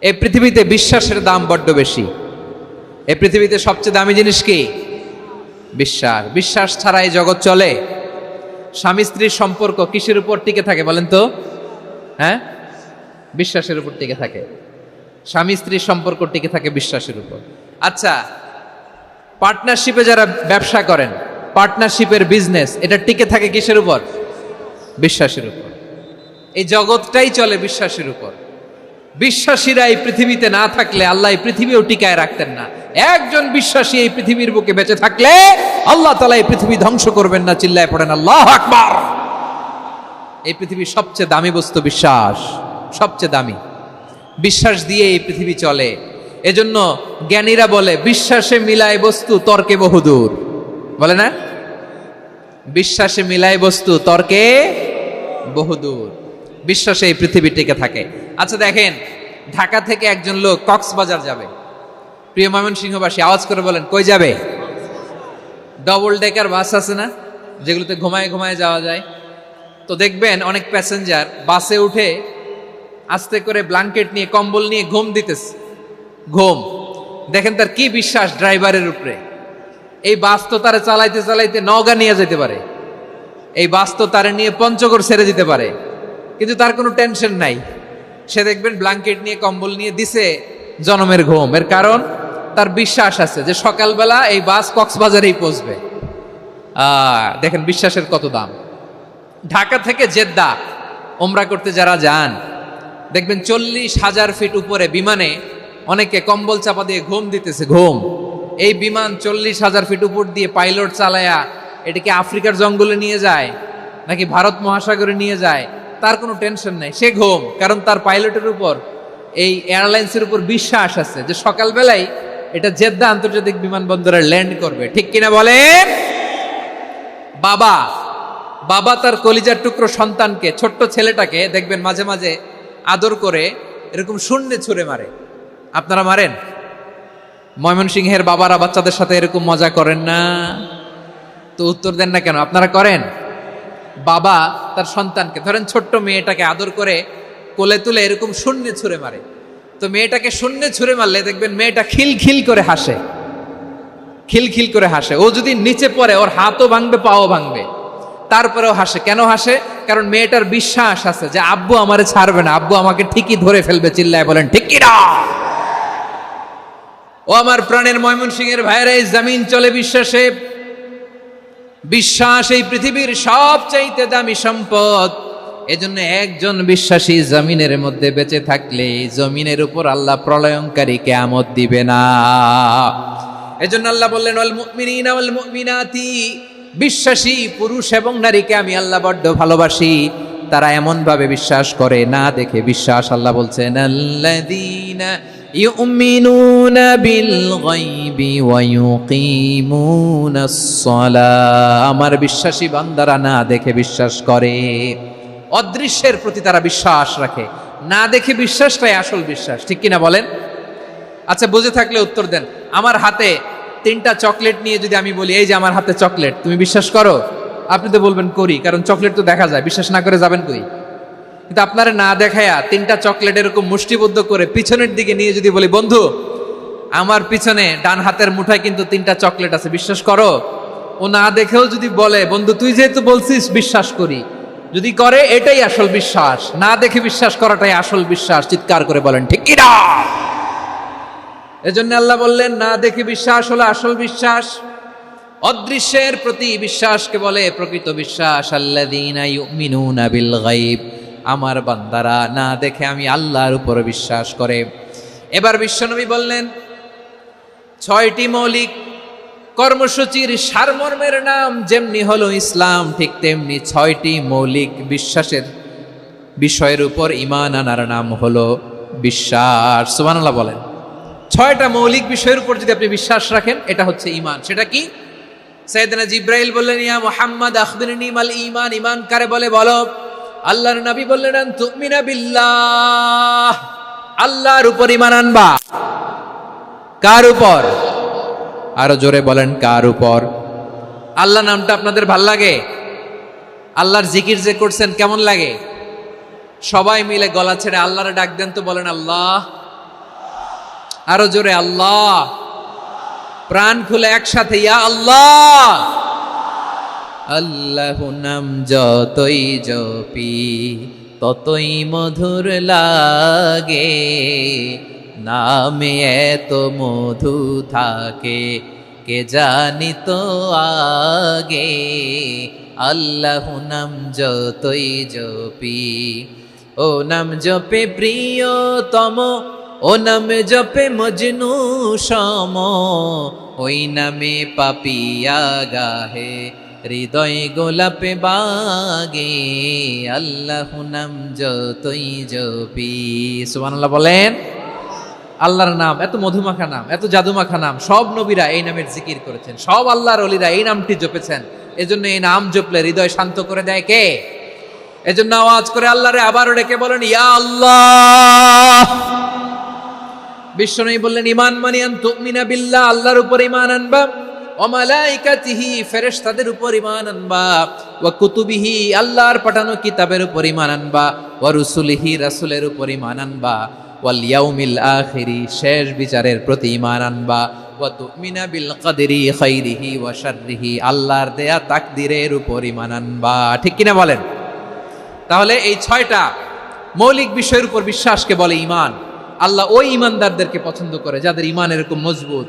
এই পৃথিবীতে বিশ্বাসের দাম বড্ড বেশি। এই পৃথিবীতে সবচেয়ে দামি জিনিস কি? বিশ্বাস। বিশ্বাস ছাড়া এই জগৎ চলে? স্বামী স্ত্রীর সম্পর্ক কিসের উপর টিকে থাকে বলেন তো? হ্যাঁ, বিশ্বাসের উপর টিকে থাকে। স্বামী স্ত্রীর সম্পর্ক টিকে থাকে বিশ্বাসের উপর। আচ্ছা, পার্টনারশিপে যারা ব্যবসা করেন, পার্টনারশিপের বিজনেস, এটা টিকে থাকে কিসের উপর? বিশ্বাসের উপর। এই জগৎটাই চলে বিশ্বাসের উপর। বিশ্বাসীরা এই পৃথিবীতে না থাকলে আল্লাহ এই পৃথিবীও টিকায় রাখতেন না। একজন বিশ্বাসী এই পৃথিবীর বুকে বেঁচে থাকলে আল্লাহ তাআলা এই পৃথিবী ধ্বংস করবেন না। চিল্লায় পড়েন আল্লাহু আকবার। এই পৃথিবীর সবচেয়ে দামি বস্তু বিশ্বাস, সবচেয়ে দামি। বিশ্বাস দিয়ে এই পৃথিবী চলে। এজন্য জ্ঞানীরা বলে বিশ্বাসে মিলায় বস্তু, তর্কে বহুদূর। বলে না? বিশ্বাসে মিলায় বস্তু, তর্কে বহুদূর। বিশ্বাসে এই পৃথিবী টিকে থাকে। আচ্ছা দেখেন, ঢাকা থেকে একজন লোক কক্সবাজার যাবে। প্রিয় ময়মনসিংহবাসী, আওয়াজ করে বলেন কই যাবে? ডবল ডেকার বাস আছে না, যেগুলোতে ঘুমায় ঘুমায় যাওয়া যায়। তো দেখবেন অনেক প্যাসেঞ্জার বাসে উঠে আস্তে করে ব্ল্যাঙ্কেট নিয়ে, কম্বল নিয়ে ঘুম দিতেছে। ঘুম দেখেন তার কি বিশ্বাস ড্রাইভারের উপরে। এই বাস তো তারা চালাইতে চালাইতে নওগাঁ নিয়ে যেতে পারে, এই বাস তো তারা নিয়ে পঞ্চগড় ছেড়ে দিতে পারে, কিন্তু তার কোনো টেনশন নাই। সে দেখবেন ব্ল্যাঙ্কেট নিয়ে, কম্বল নিয়ে দিছে জনমের ঘুম। এর কারণ তার বিশ্বাস আছে যে সকালবেলা এই বাস কক্সবাজারেই পৌঁছবে। দেখেন বিশ্বাসের কত দাম। ঢাকা থেকে জেদ্দা ওমরা করতে যারা যান, দেখবেন 40,000 ফিট উপরে বিমানে অনেকে কম্বল চাপা দিয়ে ঘুম দিতেছে। ঘুম। এই বিমান 40,000 ফিট উপর দিয়ে পাইলট চালায়া এটাকে আফ্রিকার জঙ্গলে নিয়ে যায় নাকি ভারত মহাসাগরে নিয়ে যায়, তার কোনো টেনশন নাই। সে ঘুম, কারণ তার পাইলটের উপর, এই এয়ারলাইন্সের উপর বিশ্বাস আছে যে সকালবেলায় এটা জেদ্দা আন্তর্জাতিক বিমানবন্দরে ল্যান্ড করবে। ঠিক কিনা বলেন? বাবা বাবা তার কলিজার টুকরো সন্তানকে, ছোট্ট ছেলেটাকে দেখবেন মাঝে মাঝে আদর করে এরকম শূন্যে ছুঁড়ে মারে। আপনারা মারেন? ময়মনসিংহের বাবারা বাচ্চাদের সাথে এরকম মজা করেন না? তো উত্তর দেন না কেন? আপনারা করেন? বাবা তার সন্তানকে, ধরেন ছোট্ট মেয়েটাকে আদর করে কোলে তুলে এরকম শূন্যে ছুঁড়ে মারে। তো মেয়েটাকে শূন্যে ছুঁড়ে মারলে দেখবেন মেয়েটা খিলখিল করে হাসে, খিলখিল করে হাসে। ও যদি নিচে পড়ে ওর হাতও ভাঙবে, পাও ভাঙবে, তারপরেও হাসে। কেন হাসে? কারণ মেয়েটার বিশ্বাস আছে যে আব্বু আমারে ছাড়বে না, আব্বু আমাকে ঠিকই ধরে ফেলবে। চিল্লায় বলেন ঠিক কিনা? ও আমার প্রাণের ময়মনসিংহের ভাইয়েরা, এই জমিন চলে বিশ্বাসে। বিশ্বাস এই পৃথিবীর সবচাইতে দামি সম্পদ। এজন্য একজন বিশ্বাসী জমিনের মধ্যে বেঁচে থাকলে জমিনের উপর আল্লাহ প্রলয়ঙ্কারী কিয়ামত দিবে না। এজন্য আল্লাহ বললেন ওয়াল মুমিনিনা ওয়াল মুমিনাতি, বিশ্বাসী পুরুষ এবং নারীকে আমি আল্লাহ বড্ড ভালোবাসি। তারা এমন ভাবে বিশ্বাস করে, না দেখে বিশ্বাস। আল্লাহ বলছেন আল্লাযীনা ইউমিনুনা বিল গায়বি ওয়া ইউকিমুনাস সালাহ। আমার বিশ্বাসী বান্দারা না দেখে বিশ্বাস করে। অদৃশ্যের প্রতি তারা বিশ্বাস রাখে, না দেখে বিশ্বাসটাই আসল বিশ্বাস। ঠিক কিনা বলেন? আচ্ছা, বুঝে থাকলে উত্তর দেন। আমার হাতে 3টা চকলেট নিয়ে যদি আমি বলি এই যে আমার হাতে চকলেট, তুমি বিশ্বাস করো? আপনি তো বলবেন করি, কারণ চকলেট তো দেখা যায়। বিশ্বাস না করে যাবেন কই? কিন্তু আপনারা না দেখায়া 3টা চকলেট এরকম মুষ্টিবদ্ধ করে পিছনের দিকে নিয়ে যদি বলি বন্ধু আমার পিছনে ডান হাতের মুঠায় কিন্তু 3টা চকলেট আছে, বিশ্বাস করো? ও না দেখেও যদি বলে বন্ধু তুই যেহেতু বলছিস বিশ্বাস করি, যদি করে এটাই আসল বিশ্বাস। না দেখে বিশ্বাস করাটাই আসল বিশ্বাস। চিৎকার করে বলেন ঠিক কি না? এজন্য আল্লাহ বললেন না দেখে বিশ্বাস হলো আসল বিশ্বাস। অদৃশ্যের প্রতি বিশ্বাসকে বলে প্রকৃত বিশ্বাস। আল্লাযীনা ইউমিনুনা বিল গায়ব, আমার বান্দারা না দেখে আমি আল্লাহর উপর বিশ্বাস করে। এবার বিশ্বনবী বললেন 6টি মৌলিক কর্মসূচির সারমর্মের নাম যেমনি হলো ইসলাম, ঠিক তেমনি 6টি মৌলিক বিশ্বাসের বিষয়ের উপর ঈমান আনার নাম হলো বিশ্বাস। সুবহানাল্লাহ বলেন। 6টা মৌলিক বিষয়ের উপর যদি আপনি বিশ্বাস রাখেন, এটা হচ্ছে ঈমান। সেটা কি? সাইয়েদনা জিবরাইল বললেন ইয়া মুহাম্মদ আখবিরনি মাল ঈমান। ঈমান কারে বলে বলো? আল্লাহর নবী বললেন আন তুমিনা বিল্লাহ, আল্লাহর উপর ঈমান আনবা। কার উপর? আরো জোরে বলেন কার উপর? আল্লাহ নামটা আপনাদের ভাল লাগে? আল্লাহর জিকির যে করছেন কেমন লাগে? সবাই মিলে গলা ছেড়ে আল্লাহরে ডাক দেন তো, বলেন আল্লাহ। আরো জোরে আল্লাহ, প্রাণ খুলে একসাথে ইয়া আল্লাহ। আল্লাহু নাম যতই জপি ততই মধুর লাগে, নামে এত মধু থাকে কে জানি তো আগে। আল্লাহু নাম যতই জপি, ও নাম জপে প্রিয়তম, ও নাম জপে মজনু সম, ওই নামে পাপিয়া গাহে হৃদয় গোলাপে বাগে। আল্লাহু নাম যতই জপি, সুবহানাল্লাহ বলেন। আল্লাহর নাম এত মধুমাখা নাম, এত জাদুমাখা নাম, সব নবীরা এই নামের জিকির করেছেন, সব আল্লাহর ওলিরা এই নামটি জপেছেন। এজন্য এই নাম জপলে হৃদয় শান্ত করে দেয় কে? এজন্য আওয়াজ করে আল্লাহরে আবারও ডেকে বলেন ইয়া আল্লাহ। বিশ্বনবী বললেন ঈমান মানে আন তুমিনা বিল্লাহ, আল্লাহর উপর ঈমান আনবা, ওয়া মালাইকাতিহি ফেরেশতাদের উপর ঈমান আনবা, ওয়া কুতুবিহি আল্লাহর পাঠানো কিতাবের উপর ঈমান আনবা, ওয়া রুসুলিহি রাসূলের উপর ঈমান আনবা, ওয়াল ইয়াউমিল আখিরি শেষ বিচারের প্রতি ঈমান আনবা, ওয়া তুমিনা বিল কদরি খাইরিহি ওয়া শাররিহি আল্লাহর দেয়া তাকদীরের উপর ঈমান আনবা। ঠিক কিনা বলেন? তাহলে এই 6টা মৌলিক বিষয়ের উপর বিশ্বাসকে বলে ঈমান। আল্লাহ ওই ঈমানদারদেরকে পছন্দ করে যাদের ঈমান এরকম মজবুত,